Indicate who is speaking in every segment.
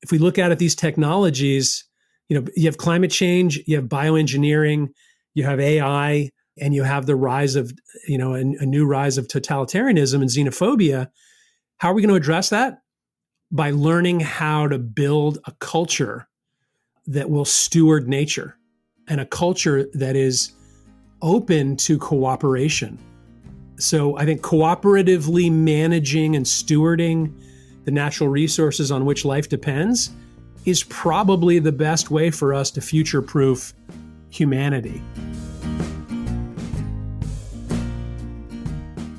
Speaker 1: if we look at it, these technologies, you have climate change, you have bioengineering, you have AI, and you have the rise of, a new rise of totalitarianism and xenophobia. How are we going to address that? By learning how to build a culture that will steward nature and a culture that is open to cooperation. So I think cooperatively managing and stewarding the natural resources on which life depends is probably the best way for us to future-proof humanity.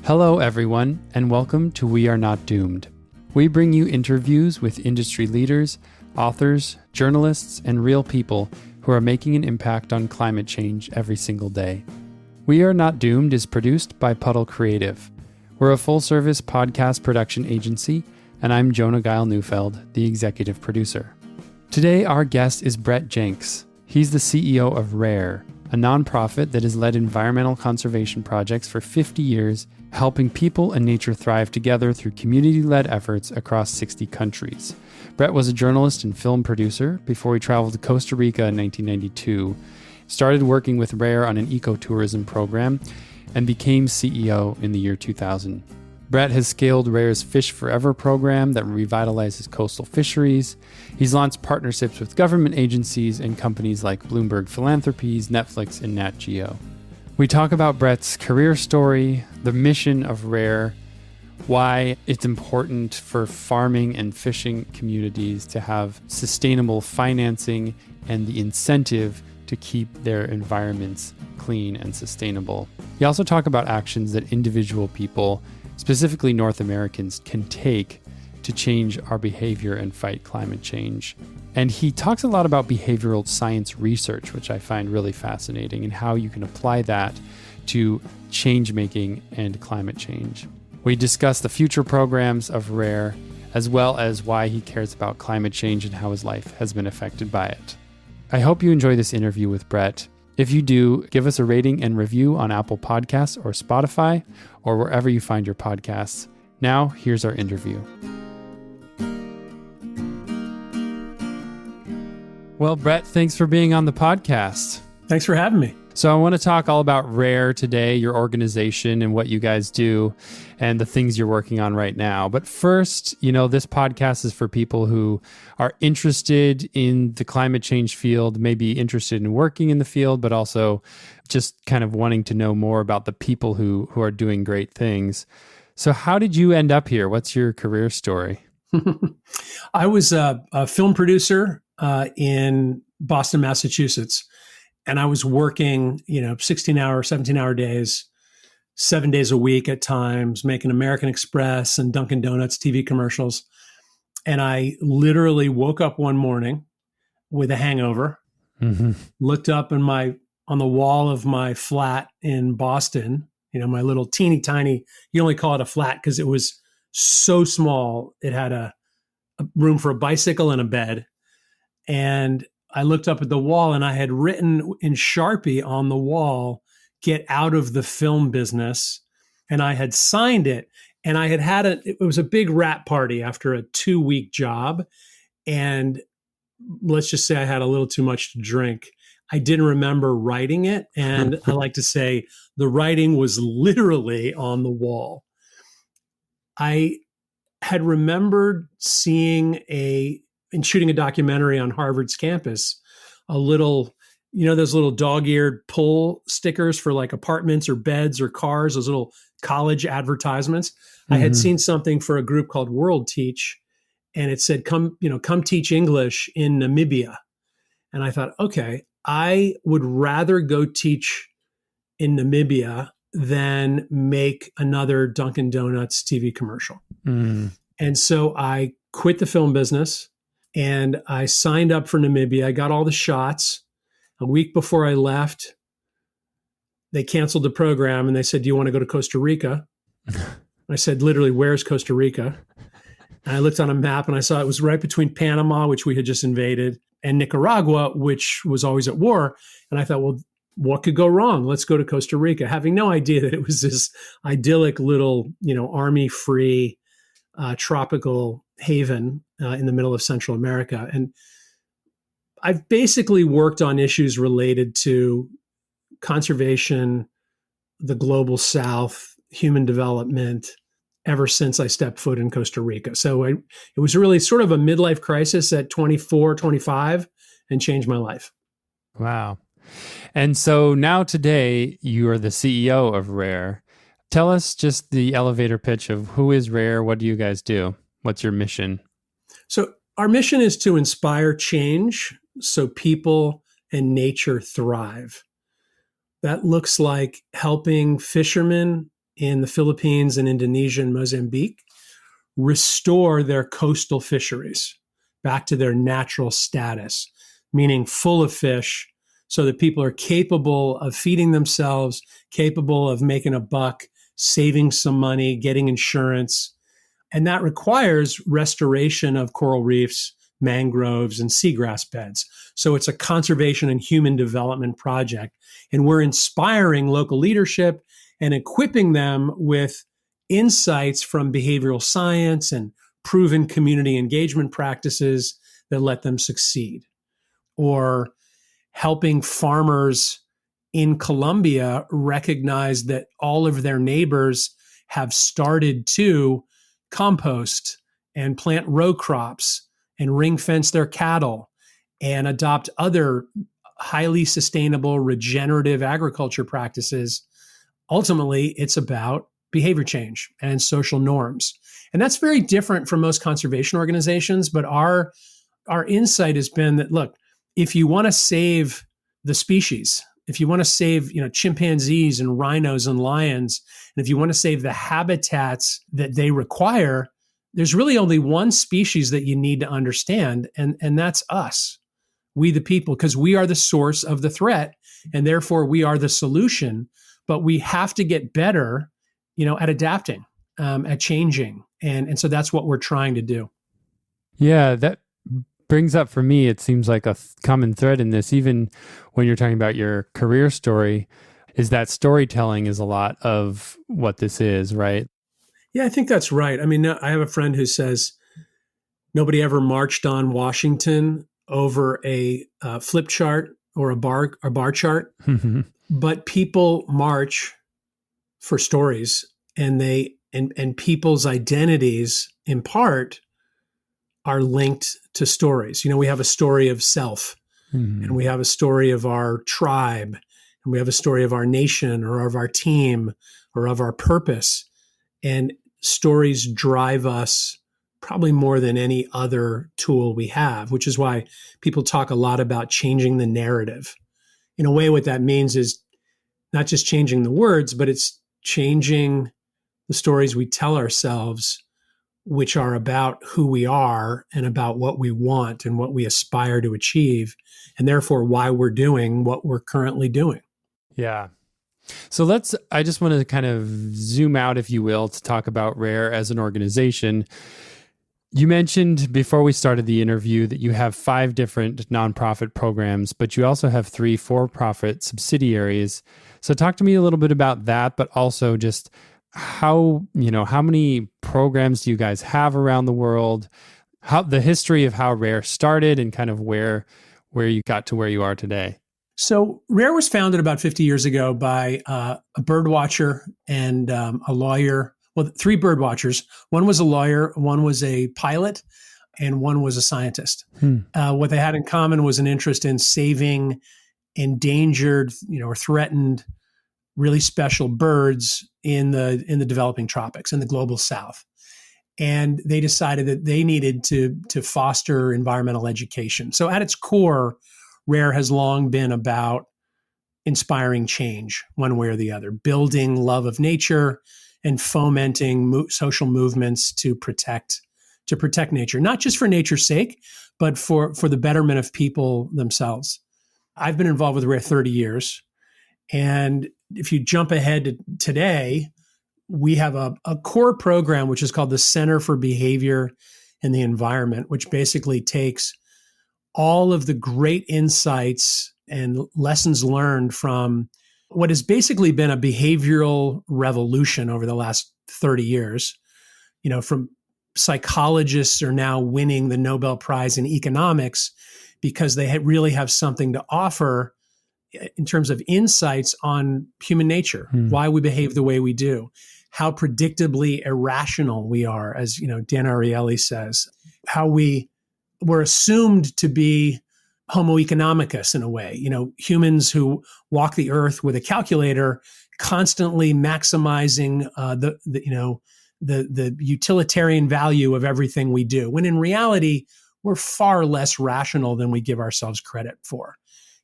Speaker 2: Hello, everyone, and welcome to We Are Not Doomed. We bring you interviews with industry leaders, authors, journalists, and real people who are making an impact on climate change every single day. We Are Not Doomed is produced by Puddle Creative. We're a full-service podcast production agency, and I'm Jonah Geil-Neufeld, the executive producer. Today, our guest is Brett Jenks. He's the CEO of RARE, a nonprofit that has led environmental conservation projects for 50 years, helping people and nature thrive together through community-led efforts across 60 countries. Brett was a journalist and film producer before he traveled to Costa Rica in 1992, started working with RARE on an ecotourism program, and became CEO in the year 2000. Brett has scaled RARE's Fish Forever program that revitalizes coastal fisheries. He's launched partnerships with government agencies and companies like Bloomberg Philanthropies, Netflix, and Nat Geo. We talk about Brett's career story, the mission of RARE, why it's important for farming and fishing communities to have sustainable financing and the incentive to keep their environments clean and sustainable. We also talk about actions that individual people, specifically North Americans, can take to change our behavior and fight climate change. And he talks a lot about behavioral science research, which I find really fascinating, and how you can apply that to change making and climate change. We discuss the future programs of RARE, as well as why he cares about climate change and how his life has been affected by it. I hope you enjoy this interview with Brett. If you do, give us a rating and review on Apple Podcasts or Spotify or wherever you find your podcasts. Now, here's our interview. Well, Brett, thanks for being on the podcast.
Speaker 1: Thanks for having me.
Speaker 2: So I want to talk all about RARE today, your organization and what you guys do and the things you're working on right now. But first, this podcast is for people who are interested in the climate change field, maybe interested in working in the field, but also just kind of wanting to know more about the people who are doing great things. So how did you end up here? What's your career story?
Speaker 1: I was a film producer in Boston, Massachusetts. And I was working, 16-hour, 17-hour days, 7 days a week at times, making American Express and Dunkin' Donuts TV commercials. And I literally woke up one morning with a hangover, looked up on the wall of my flat in Boston, my little teeny tiny, you only call it a flat because it was so small. It had a room for a bicycle and a bed. And I looked up at the wall and I had written in Sharpie on the wall, "Get out of the film business." And I had signed it, and I had it was a big wrap party after a 2-week job. And let's just say I had a little too much to drink. I didn't remember writing it. And I like to say the writing was literally on the wall. I had remembered seeing and shooting a documentary on Harvard's campus, a little, those little dog-eared pull stickers for like apartments or beds or cars, those little college advertisements. I had seen something for a group called World Teach, and it said, come teach English in Namibia. And I thought, okay, I would rather go teach in Namibia than make another Dunkin' Donuts TV commercial. And so I quit the film business. And I signed up for Namibia. I got all the shots. A week before I left, they canceled the program and they said, "Do you want to go to Costa Rica?" I said, literally, "Where's Costa Rica?" And I looked on a map and I saw it was right between Panama, which we had just invaded, and Nicaragua, which was always at war. And I thought, well, what could go wrong? Let's go to Costa Rica, having no idea that it was this idyllic little, army-free, tropical haven in the middle of Central America. And I've basically worked on issues related to conservation, the global South, human development, ever since I stepped foot in Costa Rica. So it was really sort of a midlife crisis at 24, 25 and changed my life.
Speaker 2: Wow. And so now today you are the CEO of Rare. Tell us just the elevator pitch of who is Rare? What do you guys do? What's your mission?
Speaker 1: So our mission is to inspire change so people and nature thrive. That looks like helping fishermen in the Philippines and Indonesia and Mozambique restore their coastal fisheries back to their natural status, meaning full of fish, so that people are capable of feeding themselves, capable of making a buck, saving some money, getting insurance. And that requires restoration of coral reefs, mangroves, and seagrass beds. So it's a conservation and human development project. And we're inspiring local leadership and equipping them with insights from behavioral science and proven community engagement practices that let them succeed. Or helping farmers in Colombia recognize that all of their neighbors have started to compost and plant row crops and ring fence their cattle and adopt other highly sustainable regenerative agriculture practices. Ultimately, it's about behavior change and social norms. And that's very different from most conservation organizations. But our insight has been that, look, if you want to save the species, if you want to save, chimpanzees and rhinos and lions, and if you want to save the habitats that they require, there's really only one species that you need to understand, and that's us, we the people, because we are the source of the threat, and therefore we are the solution. But we have to get better, at adapting, at changing, and so that's what we're trying to do.
Speaker 2: Yeah, that brings up for me, it seems like a common thread in this, even when you're talking about your career story, is that storytelling is a lot of what this is, right?
Speaker 1: Yeah, I think that's right. I mean, I have a friend who says nobody ever marched on Washington over a flip chart or a bar chart, but people march for stories, and people's identities, in part, are linked to stories. We have a story of self, and we have a story of our tribe, and we have a story of our nation or of our team or of our purpose. And stories drive us probably more than any other tool we have, which is why people talk a lot about changing the narrative. In a way, what that means is not just changing the words, but it's changing the stories we tell ourselves, which are about who we are and about what we want and what we aspire to achieve, and therefore why we're doing what we're currently doing.
Speaker 2: Yeah. So I just want to kind of zoom out, if you will, to talk about Rare as an organization. You mentioned before we started the interview that you have 5 different nonprofit programs, but you also have 3 for-profit subsidiaries. So talk to me a little bit about that, but also just how many programs do you guys have around the world? How the history of how Rare started and kind of where you got to where you are today.
Speaker 1: So Rare was founded about 50 years ago by a bird watcher and a lawyer. Well, 3 bird watchers. One was a lawyer, one was a pilot, and one was a scientist. What they had in common was an interest in saving endangered, or threatened, really special birds in the developing tropics, in the global South. And they decided that they needed to foster environmental education. So at its core, Rare has long been about inspiring change one way or the other, building love of nature and fomenting social movements to protect nature, not just for nature's sake, but for the betterment of people themselves. I've been involved with Rare 30 years. And if you jump ahead to today, we have a core program, which is called the Center for Behavior and the Environment, which basically takes all of the great insights and lessons learned from what has basically been a behavioral revolution over the last 30 years, from psychologists are now winning the Nobel Prize in economics because they really have something to offer in terms of insights on human nature, why we behave the way we do, how predictably irrational we are, as Dan Ariely says, how we're assumed to be Homo economicus in a way, humans who walk the earth with a calculator, constantly maximizing the utilitarian value of everything we do, when in reality, we're far less rational than we give ourselves credit for.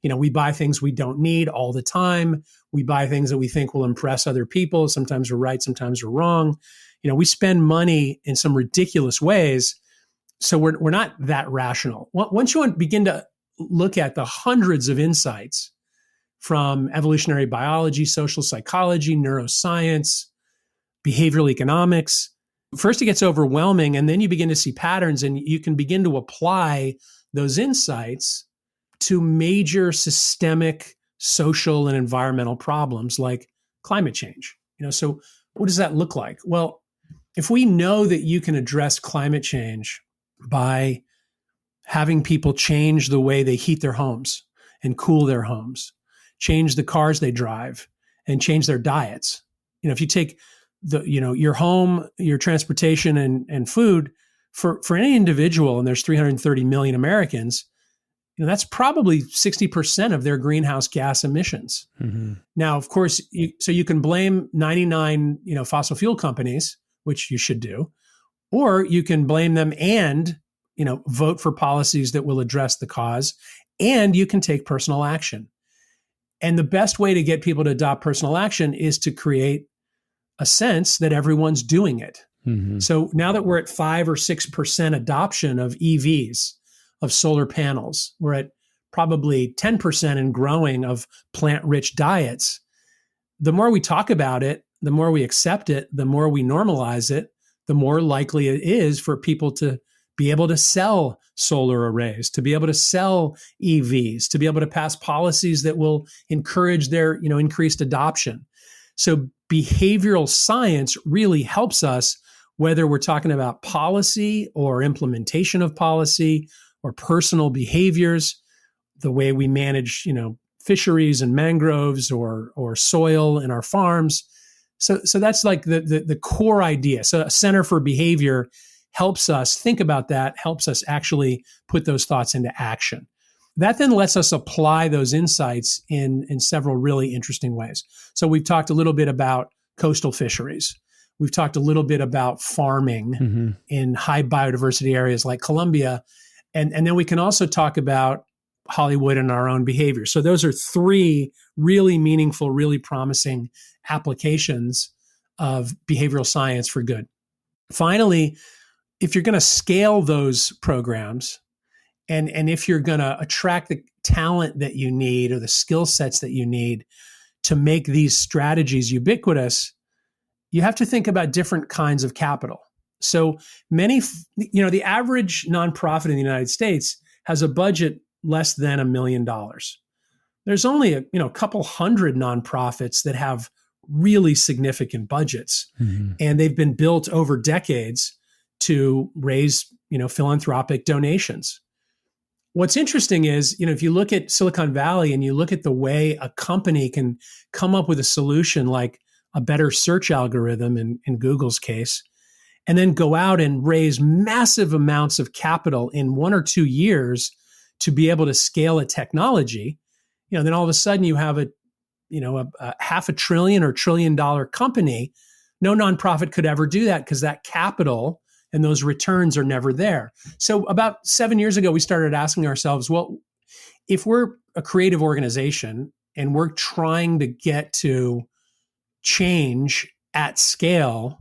Speaker 1: We buy things we don't need all the time. We buy things that we think will impress other people. Sometimes we're right, sometimes we're wrong. We spend money in some ridiculous ways. So we're not that rational. Once you begin to look at the hundreds of insights from evolutionary biology, social psychology, neuroscience, behavioral economics, first it gets overwhelming, and then you begin to see patterns, and you can begin to apply those insights to major systemic social and environmental problems like climate change. So what does that look like? Well, if we know that you can address climate change by having people change the way they heat their homes and cool their homes, change the cars they drive, and change their diets. If you take your home, your transportation, and food for any individual, and there's 330 million Americans, that's probably 60% of their greenhouse gas emissions. Mm-hmm. Now, of course, you can blame 99, fossil fuel companies, which you should do, or you can blame them and, vote for policies that will address the cause, and you can take personal action. And the best way to get people to adopt personal action is to create a sense that everyone's doing it. Mm-hmm. So now that we're at 5 or 6% adoption of EVs, of solar panels, we're at probably 10% and growing of plant-rich diets. The more we talk about it, the more we accept it, the more we normalize it, the more likely it is for people to be able to sell solar arrays, to be able to sell EVs, to be able to pass policies that will encourage their, increased adoption. So behavioral science really helps us, whether we're talking about policy or implementation of policy or personal behaviors, the way we manage, fisheries and mangroves or soil in our farms. So that's like the core idea. So a Center for Behavior helps us think about that, helps us actually put those thoughts into action. That then lets us apply those insights in several really interesting ways. So we've talked a little bit about coastal fisheries. We've talked a little bit about farming in high biodiversity areas like Colombia. And then we can also talk about Hollywood and our own behavior. So those are 3 really meaningful, really promising applications of behavioral science for good. Finally, if you're going to scale those programs, and if you're going to attract the talent that you need or the skill sets that you need to make these strategies ubiquitous, you have to think about different kinds of capital. So many, the average nonprofit in the United States has a budget less than $1 million. There's only a couple hundred nonprofits that have really significant budgets, and they've been built over decades to raise, philanthropic donations. What's interesting is, if you look at Silicon Valley and you look at the way a company can come up with a solution like a better search algorithm in Google's case, and then go out and raise massive amounts of capital in 1 or 2 years to be able to scale a technology, then all of a sudden you have a $500 billion or $1 trillion company. No nonprofit could ever do that because that capital and those returns are never there. So about 7 years ago, we started asking ourselves, well, if we're a creative organization and we're trying to get to change at scale,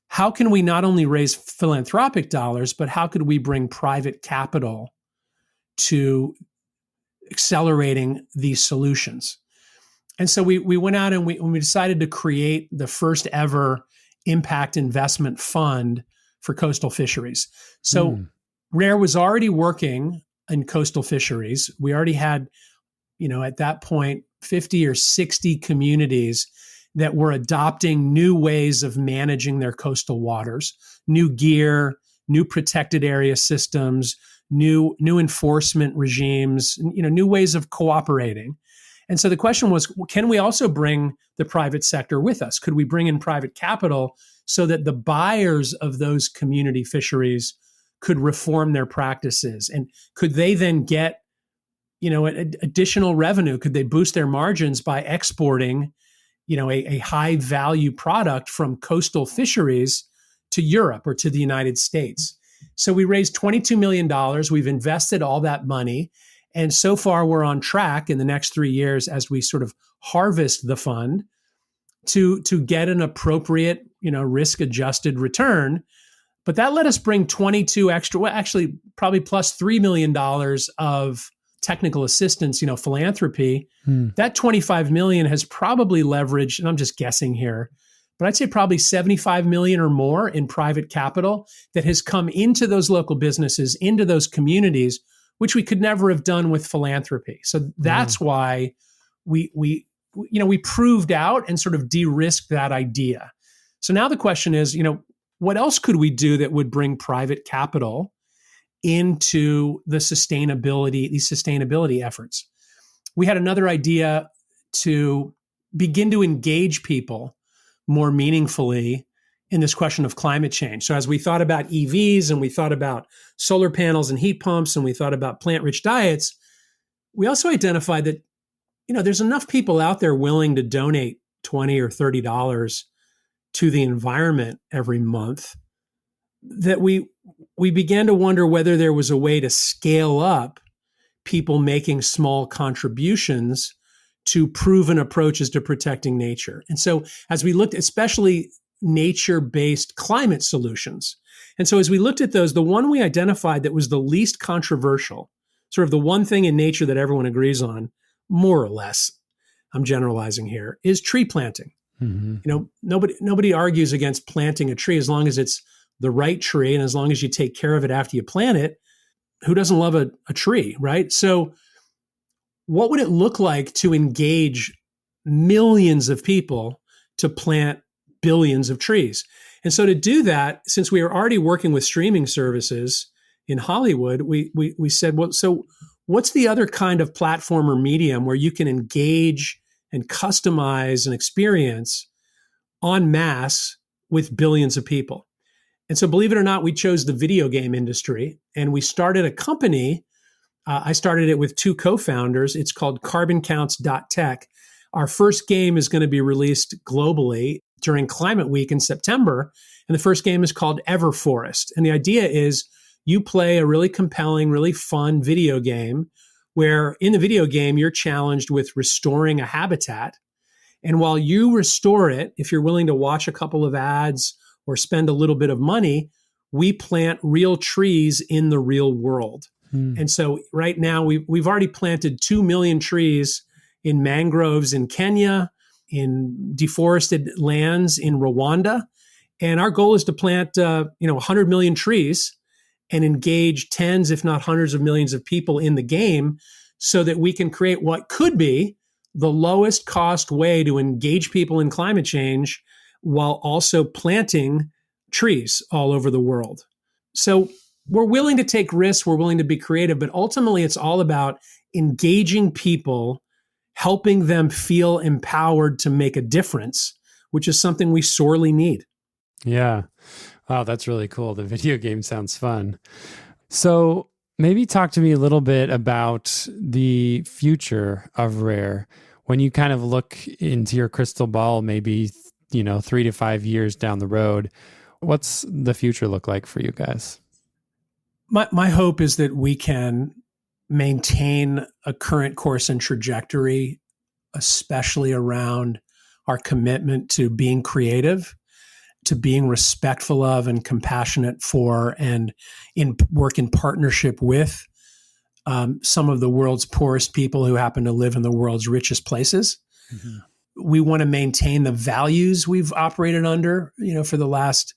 Speaker 1: how can we not only raise philanthropic dollars, but how could we bring private capital to accelerating these solutions? And so we went out and we decided to create the first ever impact investment fund for coastal fisheries. So RARE was already working in coastal fisheries. We already had, at that point, 50 or 60 communities that were adopting new ways of managing their coastal waters, new gear, new protected area systems, new enforcement regimes, new ways of cooperating. And so the question was, can we also bring the private sector with us? Could we bring in private capital so that the buyers of those community fisheries could reform their practices? And could they then get, additional revenue? Could they boost their margins by exporting, a high value product from coastal fisheries to Europe or to the United States? So we raised $22 million. We've invested all that money. And so far, we're on track in the next 3 years as we sort of harvest the fund to get an appropriate, risk-adjusted return. But that let us bring 22 extra, well, actually probably plus $3 million of technical assistance, philanthropy. That 25 million has probably leveraged, and I'm just guessing here, but I'd say probably 75 million or more in private capital that has come into those local businesses, into those communities, which we could never have done with philanthropy. So that's why we proved out and sort of de-risked that idea. So now the question is, what else could we do that would bring private capital into these sustainability efforts? We had another idea to begin to engage people more meaningfully in this question of climate change. So as we thought about EVs and we thought about solar panels and heat pumps and we thought about plant-rich diets, we also identified that, there's enough people out there willing to donate $20 or $30 to the environment every month that we began to wonder whether there was a way to scale up people making small contributions to proven approaches to protecting nature. And so as we looked, especially nature-based climate solutions. And so as we looked at those, the one we identified that was the least controversial, sort of the one thing in nature that everyone agrees on, more or less, I'm generalizing here, is tree planting. Mm-hmm. Nobody argues against planting a tree as long as it's the right tree and as long as you take care of it after you plant it. Who doesn't love a tree, right? So what would it look like to engage millions of people to plant billions of trees? And so to do that, since we are already working with streaming services in Hollywood, we said, well, so what's the other kind of platform or medium where you can engage and customize an experience en masse with billions of people? And so believe it or not, we chose the video game industry and we started a company. I started it with two co-founders. It's called carboncounts.tech. Our first game is going to be released globally during Climate Week in September. And the first game is called Everforest. And the idea is you play a really compelling, really fun video game where in the video game, you're challenged with restoring a habitat. And while you restore it, if you're willing to watch a couple of ads or spend a little bit of money, we plant real trees in the real world. And so right now we've already planted 2 million trees in mangroves in Kenya, in deforested lands in Rwanda. And our goal is to plant 100 million trees and engage tens, if not hundreds of millions of people in the game so that we can create what could be the lowest cost way to engage people in climate change while also planting trees all over the world. So we're willing to take risks, we're willing to be creative, but ultimately it's all about engaging people, helping them feel empowered to make a difference, which is something we sorely need.
Speaker 2: Yeah. Wow, that's really cool. The video game sounds fun. So maybe talk to me a little bit about the future of Rare. When you kind of look into your crystal ball, maybe 3 to 5 years down the road, what's the future look like for you guys?
Speaker 1: My hope is that we can maintain a current course and trajectory, especially around our commitment to being creative, to being respectful of and compassionate for, and work in partnership with some of the world's poorest people who happen to live in the world's richest places. Mm-hmm. We want to maintain the values we've operated under, for the last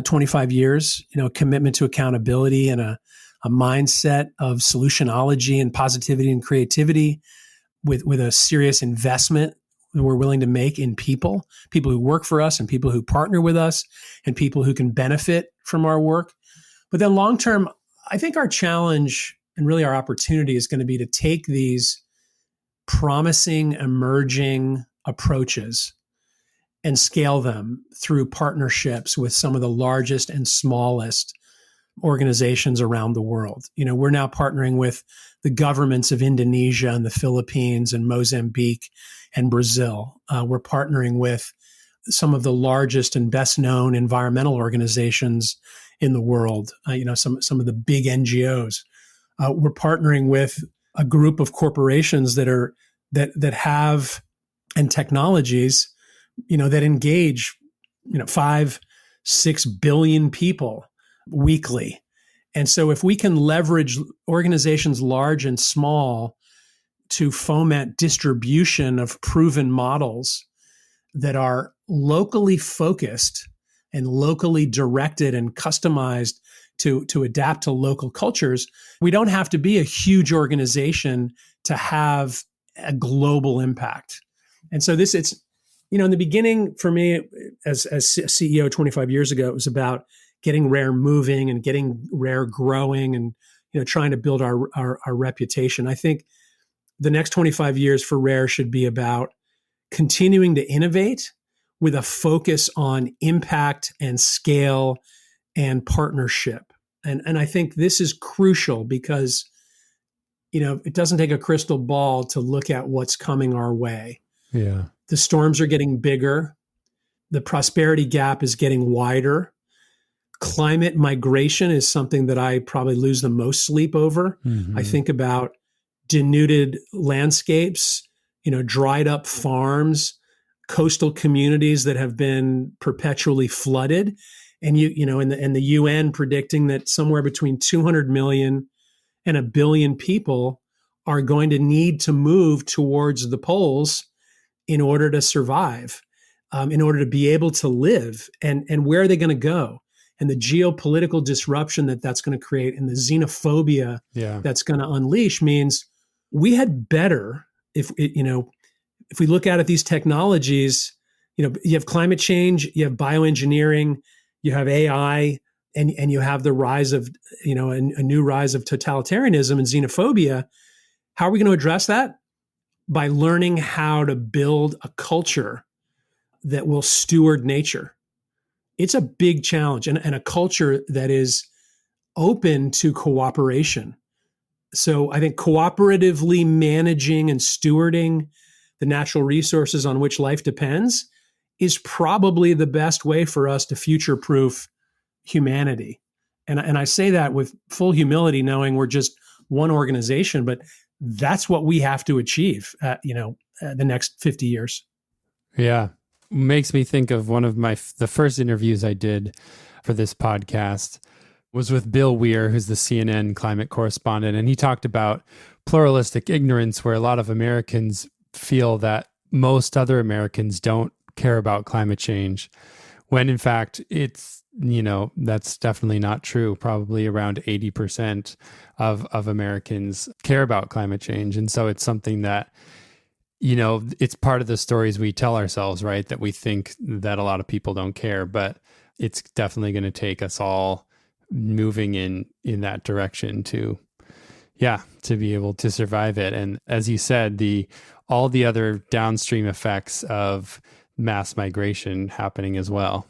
Speaker 1: 25 years, commitment to accountability and a mindset of solutionology and positivity and creativity with a serious investment we're willing to make in people who work for us and people who partner with us and people who can benefit from our work. But then long term, I think our challenge and really our opportunity is going to be to take these promising, emerging approaches and scale them through partnerships with some of the largest and smallest organizations around the world. We're now partnering with the governments of Indonesia and the Philippines and Mozambique and Brazil. We're partnering with some of the largest and best known environmental organizations in the world, some of the big NGOs. We're partnering with a group of corporations that have and technologies, that engage, 5-6 billion people weekly. And so if we can leverage organizations large and small to foment distribution of proven models that are locally focused and locally directed and customized to adapt to local cultures, we don't have to be a huge organization to have a global impact. And so it's in the beginning for me as CEO 25 years ago, it was about getting Rare moving and getting Rare growing and trying to build our reputation. I think the next 25 years for Rare should be about continuing to innovate with a focus on impact and scale and partnership. And I think this is crucial because it doesn't take a crystal ball to look at what's coming our way.
Speaker 2: Yeah.
Speaker 1: The storms are getting bigger. The prosperity gap is getting wider. Climate migration is something that I probably lose the most sleep over. Mm-hmm. I think about denuded landscapes, dried up farms, coastal communities that have been perpetually flooded. And the UN predicting that somewhere between 200 million and 1 billion people are going to need to move towards the poles in order to survive, in order to be able to live. And where are they going to go? And the geopolitical disruption that's going to create and the xenophobia that's going to unleash means we had better, if we look at these technologies, you have climate change, you have bioengineering, you have AI, and you have the rise of, a new rise of totalitarianism and xenophobia. How are we going to address that? By learning how to build a culture that will steward nature. It's a big challenge and a culture that is open to cooperation. So I think cooperatively managing and stewarding the natural resources on which life depends is probably the best way for us to future-proof humanity. And I say that with full humility, knowing we're just one organization, but that's what we have to achieve the next 50 years.
Speaker 2: Yeah. Makes me think of one of the first interviews I did for this podcast was with Bill Weir, who's the CNN climate correspondent. And he talked about pluralistic ignorance, where a lot of Americans feel that most other Americans don't care about climate change, when in fact it's, that's definitely not true. Probably around 80% of Americans care about climate change. And so it's something that, it's part of the stories we tell ourselves, right? That we think that a lot of people don't care, but it's definitely going to take us all moving in that direction to be able to survive it. And as you said, all the other downstream effects of mass migration happening as well.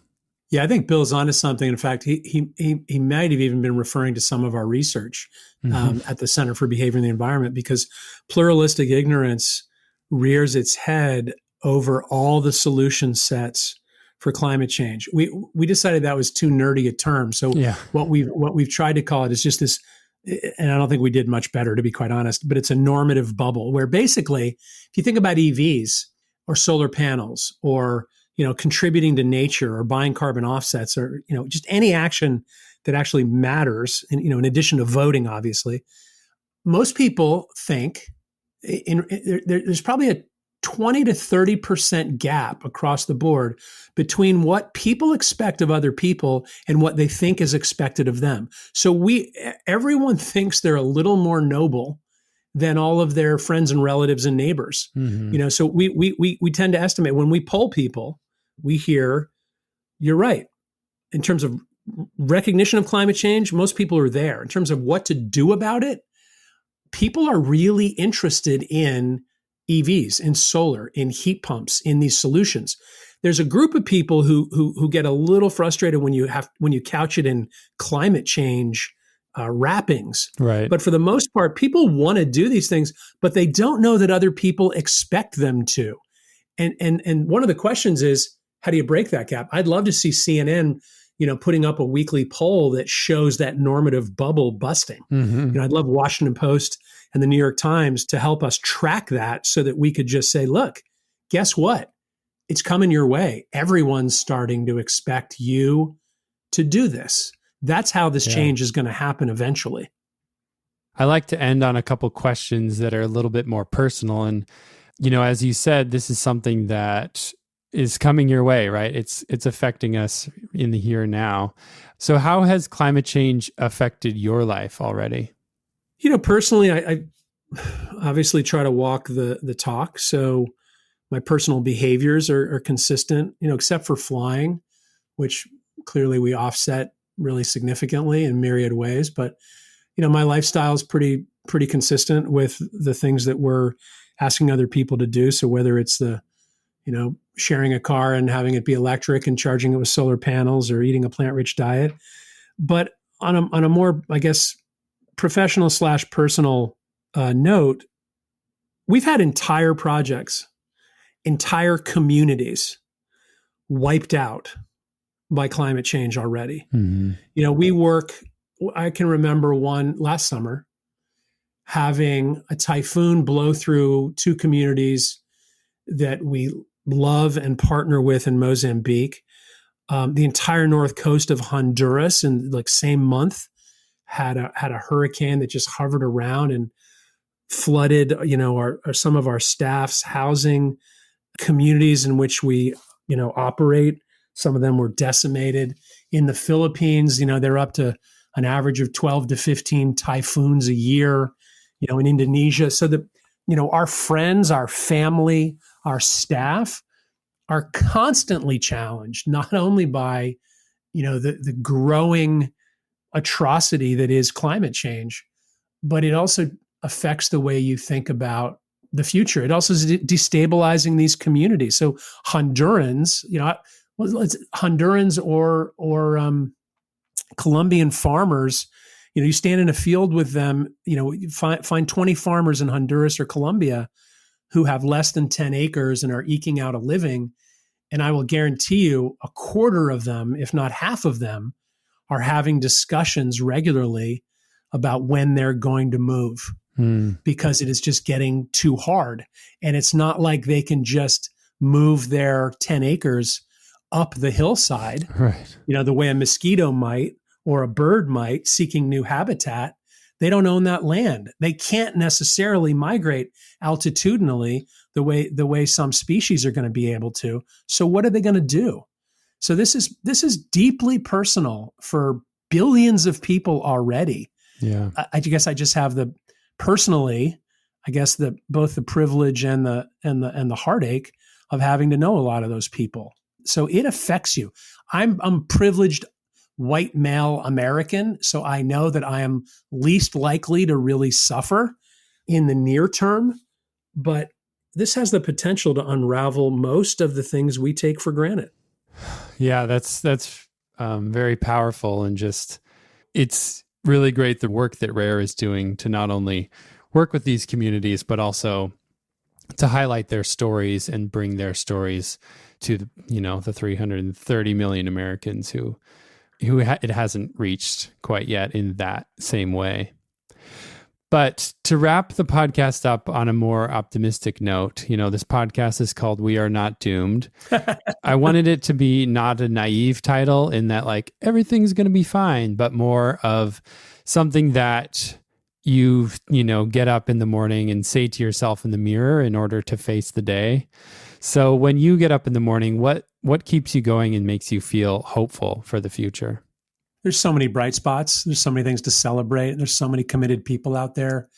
Speaker 1: Yeah, I think Bill's onto something. In fact, he might have even been referring to some of our research at the Center for Behavior and the Environment, because pluralistic ignorance rears its head over all the solution sets for climate change. We decided that was too nerdy a term. So what we've tried to call it is just this, and I don't think we did much better, to be quite honest, but it's a normative bubble where basically, if you think about EVs or solar panels or contributing to nature or buying carbon offsets or just any action that actually matters, and in addition to voting, obviously, most people think there's probably a 20 to 30% gap across the board between what people expect of other people and what they think is expected of them. So everyone thinks they're a little more noble than all of their friends and relatives and neighbors. So we tend to estimate when we poll people, we hear, you're right. In terms of recognition of climate change, most people are there. In terms of what to do about it, people are really interested in EVs, in solar, in heat pumps, in these solutions. There's a group of people who get a little frustrated when you couch it in climate change wrappings.
Speaker 2: Right.
Speaker 1: But for the most part, people want to do these things, but they don't know that other people expect them to. And one of the questions is, how do you break that gap? I'd love to see CNN, putting up a weekly poll that shows that normative bubble busting. I'd love Washington Post and the New York Times to help us track that so that we could just say, look, guess what? It's coming your way. Everyone's starting to expect you to do this. That's how this change is going to happen eventually.
Speaker 2: I like to end on a couple questions that are a little bit more personal. And, as you said, this is something that is coming your way, right? It's affecting us in the here and now. So how has climate change affected your life already?
Speaker 1: Personally, I obviously try to walk the talk. So my personal behaviors are consistent, except for flying, which clearly we offset really significantly in myriad ways. But, my lifestyle is pretty consistent with the things that we're asking other people to do. So whether it's the, sharing a car and having it be electric and charging it with solar panels or eating a plant-rich diet. But on a more, I guess, professional/personal note, we've had entire projects, entire communities wiped out by climate change already. I can remember one last summer having a typhoon blow through two communities that we love and partner with in Mozambique. The entire north coast of Honduras in same month had a hurricane that just hovered around and flooded, some of our staff's housing, communities in which we, operate. Some of them were decimated. In the Philippines, they're up to an average of 12 to 15 typhoons a year, in Indonesia. So that, our friends, our family, our staff are constantly challenged, not only by, the growing atrocity that is climate change, but it also affects the way you think about the future. It also is destabilizing these communities. So Hondurans, Hondurans or Colombian farmers, you stand in a field with them, you find 20 farmers in Honduras or Colombia who have less than 10 acres and are eking out a living. And I will guarantee you a quarter of them, if not half of them, are having discussions regularly about when they're going to move because it is just getting too hard. And it's not like they can just move their 10 acres up the hillside,
Speaker 2: right?
Speaker 1: The way a mosquito might or a bird might seeking new habitat. They don't own that land. They can't necessarily migrate altitudinally the way some species are going to be able to. So what are they going to do? So this is deeply personal for billions of people already.
Speaker 2: Yeah.
Speaker 1: I guess I just have both the privilege and the heartache of having to know a lot of those people. So it affects you. I'm privileged white male American, so I know that I am least likely to really suffer in the near term, but this has the potential to unravel most of the things we take for granted.
Speaker 2: Yeah, that's very powerful, and it's really great the work that Rare is doing to not only work with these communities, but also to highlight their stories and bring their stories to the 330 million Americans who it hasn't reached quite yet in that same way. But to wrap the podcast up on a more optimistic note, this podcast is called We Are Not Doomed. I wanted it to be not a naive title in that everything's going to be fine, but more of something that you get up in the morning and say to yourself in the mirror in order to face the day. So when you get up in the morning, what keeps you going and makes you feel hopeful for the future?
Speaker 1: There's so many bright spots. There's so many things to celebrate. There's so many committed people out there.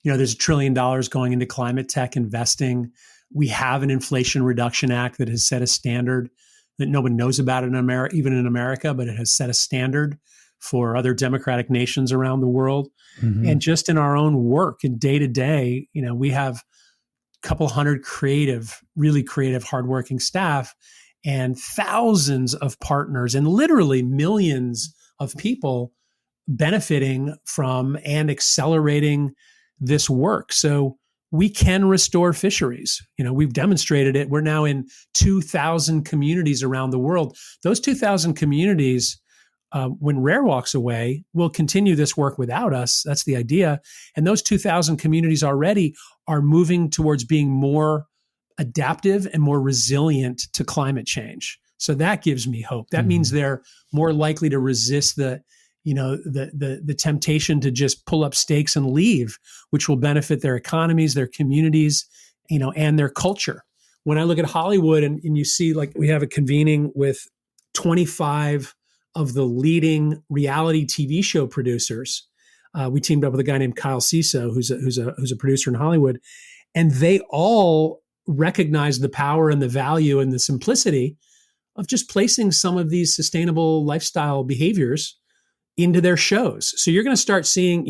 Speaker 1: There's $1 trillion going into climate tech investing. We have an Inflation Reduction Act that has set a standard that no one knows about in America, even in America, but it has set a standard for other democratic nations around the world. Mm-hmm. And just in our own work and day to day, we have a couple hundred really creative, hardworking staff and thousands of partners and literally millions of people benefiting from and accelerating this work. So we can restore fisheries. We've demonstrated it. We're now in 2,000 communities around the world. Those 2,000 communities, when Rare walks away, will continue this work without us. That's the idea. And those 2,000 communities already are moving towards being more adaptive and more resilient to climate change. So that gives me hope. That means they're more likely to resist the temptation to just pull up stakes and leave, which will benefit their economies, their communities, and their culture. When I look at Hollywood and you see, like, we have a convening with 25 of the leading reality TV show producers. We teamed up with a guy named Kyle Ciso, who's a producer in Hollywood, and they all recognize the power and the value and the simplicity of just placing some of these sustainable lifestyle behaviors into their shows. So you're going to start seeing,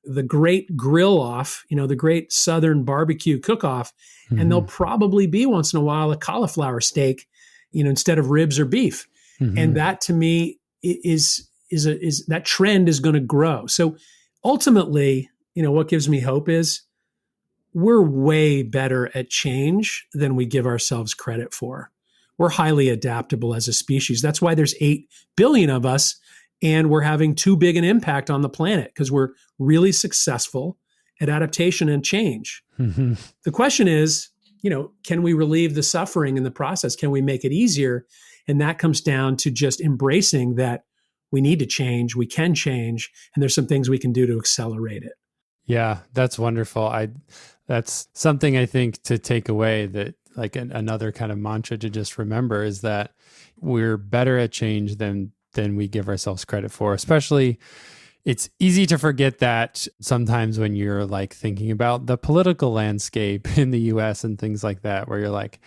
Speaker 1: the great grill off, the great Southern barbecue cook-off, and there'll probably be once in a while a cauliflower steak, instead of ribs or beef. And that, to me, is that trend is going to grow. So ultimately, what gives me hope is we're way better at change than we give ourselves credit for. We're highly adaptable as a species. That's why there's 8 billion of us, and we're having too big an impact on the planet because we're really successful at adaptation and change. The question is, can we relieve the suffering in the process? Can we make it easier? And that comes down to just embracing that we need to change, we can change, and there's some things we can do to accelerate it.
Speaker 2: Yeah, that's wonderful. That's something I think to take away, that like another kind of mantra to just remember is that we're better at change than we give ourselves credit for. Especially, it's easy to forget that sometimes when you're like thinking about the political landscape in the US and things like that, where you're like,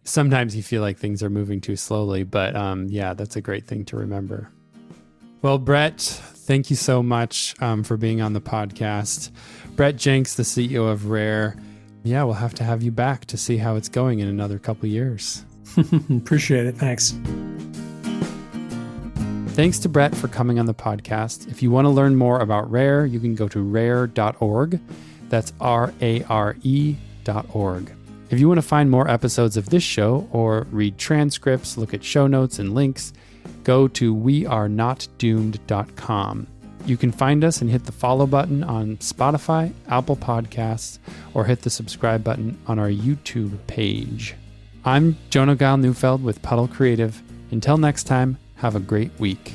Speaker 2: sometimes you feel like things are moving too slowly. But yeah, that's a great thing to remember. Well, Brett, thank you so much for being on the podcast. Brett Jenks, the CEO of Rare. Yeah, we'll have to have you back to see how it's going in another couple years.
Speaker 1: Appreciate it. Thanks.
Speaker 2: Thanks to Brett for coming on the podcast. If you want to learn more about Rare, you can go to rare.org. That's RARE.org. If you want to find more episodes of this show or read transcripts, look at show notes and links, go to wearenotdoomed.com. You can find us and hit the follow button on Spotify, Apple Podcasts, or hit the subscribe button on our YouTube page. I'm Jonah Geil-Neufeld with Puddle Creative. Until next time, have a great week.